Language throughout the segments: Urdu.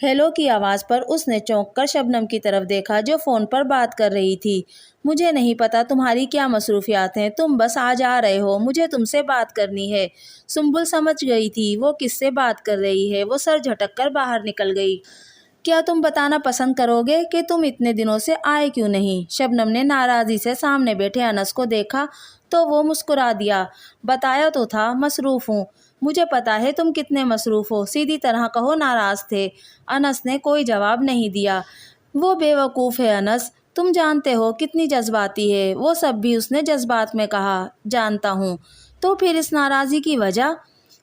ہیلو کی آواز پر اس نے چونک کر شبنم کی طرف دیکھا جو فون پر بات کر رہی تھی۔ مجھے نہیں پتا تمہاری کیا مصروفیات ہیں، تم بس آج آ رہے ہو، مجھے تم سے بات کرنی ہے۔ سنبل سمجھ گئی تھی وہ کس سے بات کر رہی ہے، وہ سر جھٹک کر باہر نکل گئی۔ کیا تم بتانا پسند کرو گے کہ تم اتنے دنوں سے آئے کیوں نہیں؟ شبنم نے ناراضی سے سامنے بیٹھے انس کو دیکھا تو وہ مسکرا دیا۔ بتایا تو تھا مصروف ہوں۔ مجھے پتا ہے تم کتنے مصروف ہو، سیدھی طرح کہو ناراض تھے۔ انس نے کوئی جواب نہیں دیا۔ وہ بے وقوف ہے انس، تم جانتے ہو کتنی جذباتی ہے، وہ سب بھی اس نے جذبات میں کہا۔ جانتا ہوں، تو پھر اس ناراضی کی وجہ؟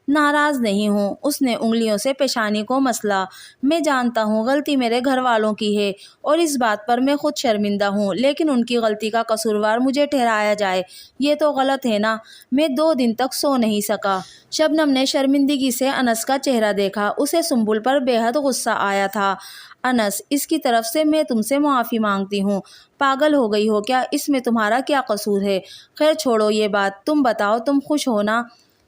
ناراض نہیں ہوں، اس نے انگلیوں سے پیشانی کو مسلا۔ میں جانتا ہوں غلطی میرے گھر والوں کی ہے اور اس بات پر میں خود شرمندہ ہوں، لیکن ان کی غلطی کا قصوروار مجھے ٹھہرایا جائے یہ تو غلط ہے نا۔ میں 2 دن تک سو نہیں سکا۔ شبنم نے شرمندگی سے انس کا چہرہ دیکھا، اسے سنبل پر بے حد غصہ آیا تھا۔ انس، اس کی طرف سے میں تم سے معافی مانگتی ہوں۔ پاگل ہو گئی ہو کیا؟ اس میں تمہارا کیا قصور ہے؟ خیر چھوڑو یہ بات، تم بتاؤ تم خوش ہو نا؟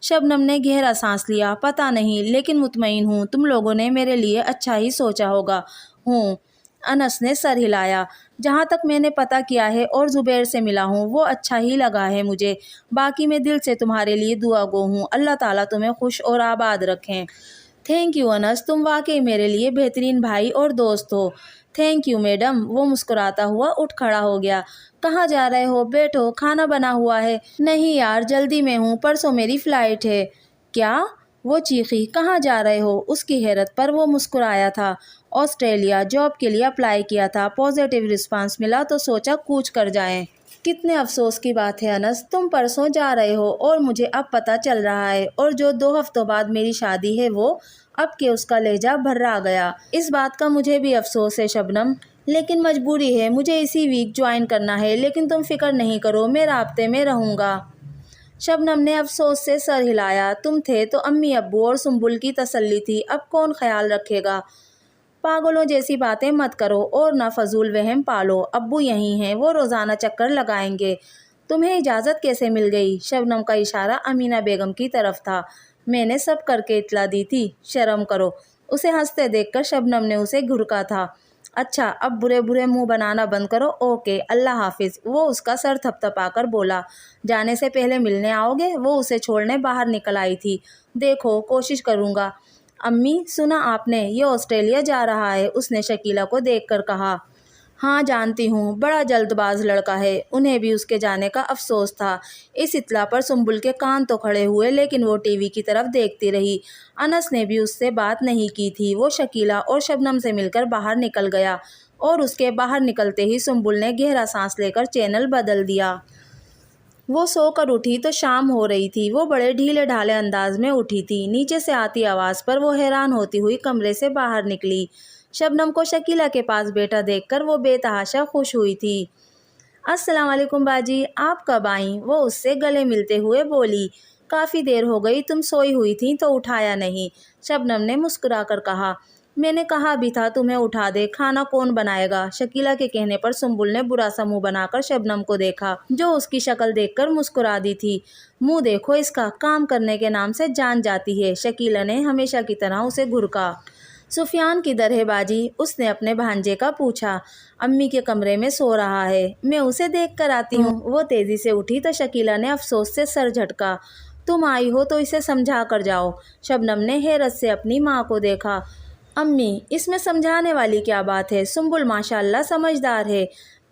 شبنم نے گہرا سانس لیا۔ پتہ نہیں لیکن مطمئن ہوں تم لوگوں نے میرے لیے اچھا ہی سوچا ہوگا۔ ہوں، انس نے سر ہلایا۔ جہاں تک میں نے پتہ کیا ہے اور زبیر سے ملا ہوں وہ اچھا ہی لگا ہے مجھے، باقی میں دل سے تمہارے لیے دعا گو ہوں، اللہ تعالیٰ تمہیں خوش اور آباد رکھیں۔ تھینک یو انس، تم واقعی میرے لیے بہترین بھائی اور دوست ہو۔ تھینک یو میڈم، وہ مسکراتا ہوا اٹھ کھڑا ہو گیا۔ کہاں جا رہے ہو؟ بیٹھو، کھانا بنا ہوا ہے۔ نہیں یار، جلدی میں ہوں، پرسوں میری فلائٹ ہے۔ کیا؟ وہ چیخی۔ کہاں جا رہے ہو؟ اس کی حیرت پر وہ مسکرایا تھا۔ آسٹریلیا، جاب کے لیے اپلائی کیا تھا، پازیٹیو رسپانس ملا تو سوچا کوچ کر جائیں۔ کتنے افسوس کی بات ہے انس، تم پرسوں جا رہے ہو اور مجھے اب پتہ چل رہا ہے، اور جو 2 ہفتوں بعد میری شادی ہے وہ، اب کہ اس کا لہجہ بھرا گیا۔ اس بات کا مجھے بھی افسوس ہے شبنم، لیکن مجبوری ہے، مجھے اسی ویک جوائن کرنا ہے، لیکن تم فکر نہیں کرو، میں رابطے میں رہوں گا۔ شبنم نے افسوس سے سر ہلایا۔ تم تھے تو امی ابو اور سنبل کی تسلی تھی، اب کون خیال رکھے گا؟ پاگلوں جیسی باتیں مت کرو اور نہ فضول وہم پالو، ابو یہیں ہیں، وہ روزانہ چکر لگائیں گے۔ تمہیں اجازت کیسے مل گئی؟ شبنم کا اشارہ امینہ بیگم کی طرف تھا۔ میں نے سب کر کے اطلاع دی تھی، شرم کرو۔ اسے ہنستے دیکھ کر شبنم نے اسے گھرکا تھا۔ اچھا اب برے برے منہ بنانا بند کرو، اوکے، اللہ حافظ۔ وہ اس کا سر تھپ تھپا کر بولا۔ جانے سے پہلے ملنے آؤ گے؟ وہ اسے چھوڑنے باہر نکل آئی تھی۔ دیکھو کوشش کروں گا۔ امی، سنا آپ نے، یہ آسٹریلیا جا رہا ہے، اس نے شکیلہ کو دیکھ کر کہا۔ ہاں جانتی ہوں، بڑا جلد باز لڑکا ہے۔ انہیں بھی اس کے جانے کا افسوس تھا۔ اس اطلاع پر سنبل کے کان تو کھڑے ہوئے لیکن وہ ٹی وی کی طرف دیکھتی رہی۔ انس نے بھی اس سے بات نہیں کی تھی۔ وہ شکیلہ اور شبنم سے مل کر باہر نکل گیا اور اس کے باہر نکلتے ہی سنبل نے گہرا سانس لے کر چینل بدل دیا۔ وہ سو کر اٹھی تو شام ہو رہی تھی۔ وہ بڑے ڈھیلے ڈھالے انداز میں اٹھی تھی۔ نیچے سے آتی آواز پر وہ حیران ہوتی ہوئی کمرے سے باہر نکلی۔ شبنم کو شکیلہ کے پاس بیٹھا دیکھ کر وہ بے تحاشا خوش ہوئی تھی۔ السلام علیکم باجی، آپ کب آئیں؟ وہ اس سے گلے ملتے ہوئے بولی۔ کافی دیر ہو گئی، تم سوئی ہوئی تھیں تو اٹھایا نہیں، شبنم نے مسکرا کر کہا۔ میں نے کہا بھی تھا تمہیں اٹھا دے، کھانا کون بنائے گا؟ شکیلہ کے کہنے پر سنبل نے برا سا منہ بنا کر شبنم کو دیکھا جو اس کی شکل دیکھ کر مسکرا دی تھی۔ منہ دیکھو اس کا، کام کرنے کے نام سے جان جاتی ہے۔ شکیلہ نے ہمیشہ کی طرح اسے گھرکا۔ سفیان کدھر ہے باجی؟ اس نے اپنے بھانجے کا پوچھا۔ امی کے کمرے میں سو رہا ہے، میں اسے دیکھ کر آتی ہوں۔ وہ تیزی سے اٹھی تو شکیلہ نے افسوس سے سر جھٹکا۔ تم آئی ہو تو اسے سمجھا کر جاؤ۔ شبنم نے حیرت سے اپنی ماں کو دیکھا۔ امی، اس میں سمجھانے والی کیا بات ہے؟ سنبل ماشاء اللہ سمجھدار ہے۔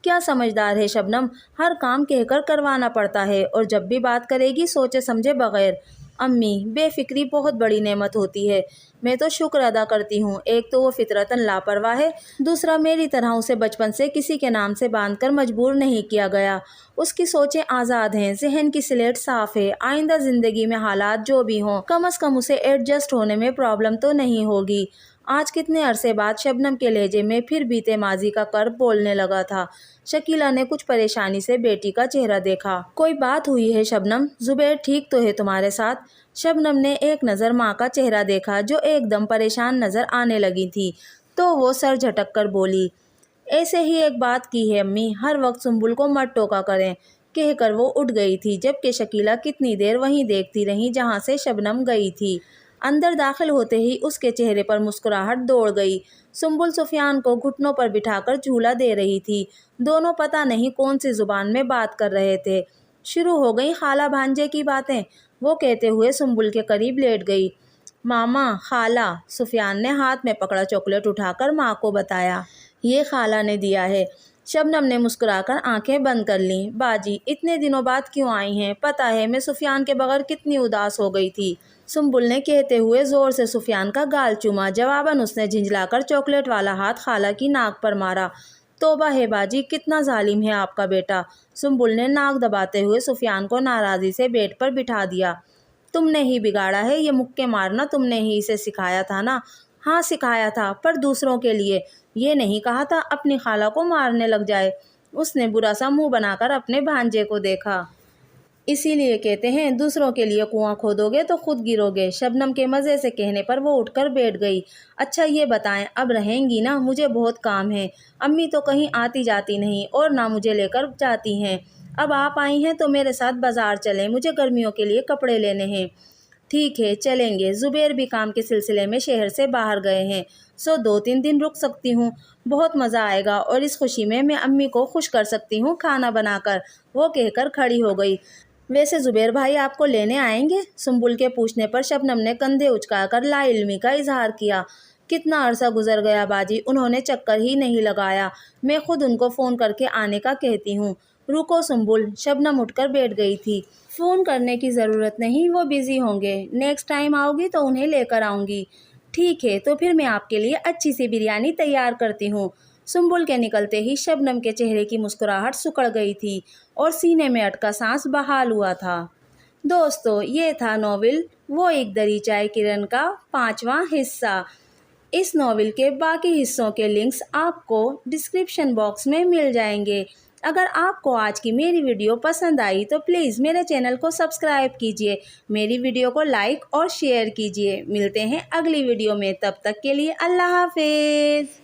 کیا سمجھدار ہے شبنم؟ ہر کام کہہ کر کروانا پڑتا ہے اور جب بھی بات کرے گی سوچے سمجھے بغیر۔ امی، بے فکری بہت بڑی نعمت ہوتی ہے، میں تو شکر ادا کرتی ہوں۔ ایک تو وہ فطرتاً لاپرواہ ہے، دوسرا میری طرح اسے بچپن سے کسی کے نام سے باندھ کر مجبور نہیں کیا گیا۔ اس کی سوچیں آزاد ہیں، ذہن کی سلیٹ صاف ہے، آئندہ زندگی میں حالات جو بھی ہوں کم از کم اسے ایڈجسٹ ہونے میں پرابلم تو نہیں ہوگی۔ آج کتنے عرصے بعد شبنم کے لہجے میں پھر بیتے ماضی کا کرب بولنے لگا تھا۔ شکیلہ نے کچھ پریشانی سے بیٹی کا چہرہ دیکھا۔ کوئی بات ہوئی ہے شبنم؟ زبیر ٹھیک تو ہے تمہارے ساتھ؟ شبنم نے ایک نظر ماں کا چہرہ دیکھا جو ایک دم پریشان نظر آنے لگی تھی تو وہ سر جھٹک کر بولی، ایسے ہی ایک بات کی ہے امی، ہر وقت سنبل کو مت ٹوکا کریں، کہہ کر وہ اٹھ گئی تھی، جبکہ شکیلہ کتنی دیر وہیں دیکھتی رہی جہاں سے شبنم گئی تھی۔ اندر داخل ہوتے ہی اس کے چہرے پر مسکراہٹ دوڑ گئی۔ سنبل سفیان کو گھٹنوں پر بٹھا کر جھولا دے رہی تھی۔ دونوں پتہ نہیں کون سی زبان میں بات کر رہے تھے۔ شروع ہو گئی خالہ بھانجے کی باتیں، وہ کہتے ہوئے سنبل کے قریب لیٹ گئی۔ ماما، خالہ، سفیان نے ہاتھ میں پکڑا چاکلیٹ اٹھا کر ماں کو بتایا۔ یہ خالہ نے دیا ہے۔ شبنم نے مسکرا کر آنکھیں بند کر لیں۔ باجی اتنے دنوں بعد کیوں آئی ہیں؟ پتہ ہے میں سفیان کے بغیر کتنی اداس ہو گئی تھی، سنبل نے کہتے ہوئے زور سے سفیان کا گال چوما۔ جواباً اس نے جھنجھلا کر چاکلیٹ والا ہاتھ خالہ کی ناک پر مارا۔ توبہ ہے باجی، کتنا ظالم ہے آپ کا بیٹا، سنبل نے ناک دباتے ہوئے سفیان کو ناراضی سے بیڈ پر بٹھا دیا۔ تم نے ہی بگاڑا ہے، یہ مکے مارنا تم نے ہی اسے سکھایا تھا نا؟ ہاں سکھایا تھا، پر دوسروں کے لیے، یہ نہیں کہا تھا اپنی خالہ کو مارنے لگ جائے۔ اس نے برا سا منہ بنا کر اپنے بھانجے کو دیکھا۔ اسی لیے کہتے ہیں دوسروں کے لیے کنواں کھودو گے تو خود گرو گے۔ شبنم کے مزے سے کہنے پر وہ اٹھ کر بیٹھ گئی۔ اچھا یہ بتائیں اب رہیں گی نا؟ مجھے بہت کام ہے، امی تو کہیں آتی جاتی نہیں اور نہ مجھے لے کر جاتی ہیں۔ اب آپ آئی ہیں تو میرے ساتھ بازار چلیں، مجھے گرمیوں کے لیے کپڑے لینے ہیں۔ ٹھیک ہے چلیں گے، زبیر بھی کام کے سلسلے میں شہر سے باہر گئے ہیں، سو 2-3 دن رک سکتی ہوں، بہت مزہ آئے گا اور اس خوشی میں امی کو خوش کر سکتی ہوں کھانا بنا کر، وہ کہہ کر کھڑی ہو گئی۔ ویسے زبیر بھائی آپ کو لینے آئیں گے؟ سنبل کے پوچھنے پر شبنم نے کندھے اچکا کر لا علمی کا اظہار کیا۔ کتنا عرصہ گزر گیا باجی، انہوں نے چکر ہی نہیں لگایا، میں خود ان کو فون کر کے آنے کا کہتی ہوں۔ رکو سنبل، شبنم اٹھ کر بیٹھ گئی تھی، فون کرنے کی ضرورت نہیں، وہ بزی ہوں گے، نیکسٹ ٹائم آؤ گی تو انہیں لے کر آؤں گی۔ ٹھیک ہے تو پھر میں آپ کے لیے اچھی سی بریانی تیار کرتی ہوں۔ سنبل کے نکلتے ہی شبنم کے چہرے کی مسکراہٹ سکڑ گئی تھی اور سینے میں اٹکا سانس بحال ہوا تھا۔ دوستو یہ تھا ناول وہ ایک دریچہ کرن کا 5واں حصہ۔ اس ناول کے باقی حصوں کے لنکس آپ کو ڈسکرپشن باکس میں مل جائیں گے۔ اگر آپ کو آج کی میری ویڈیو پسند آئی تو پلیز میرے چینل کو سبسکرائب کیجیے، میری ویڈیو کو لائک اور شیئر کیجیے۔ ملتے ہیں اگلی ویڈیو میں، تب تک کے لیے اللہ حافظ۔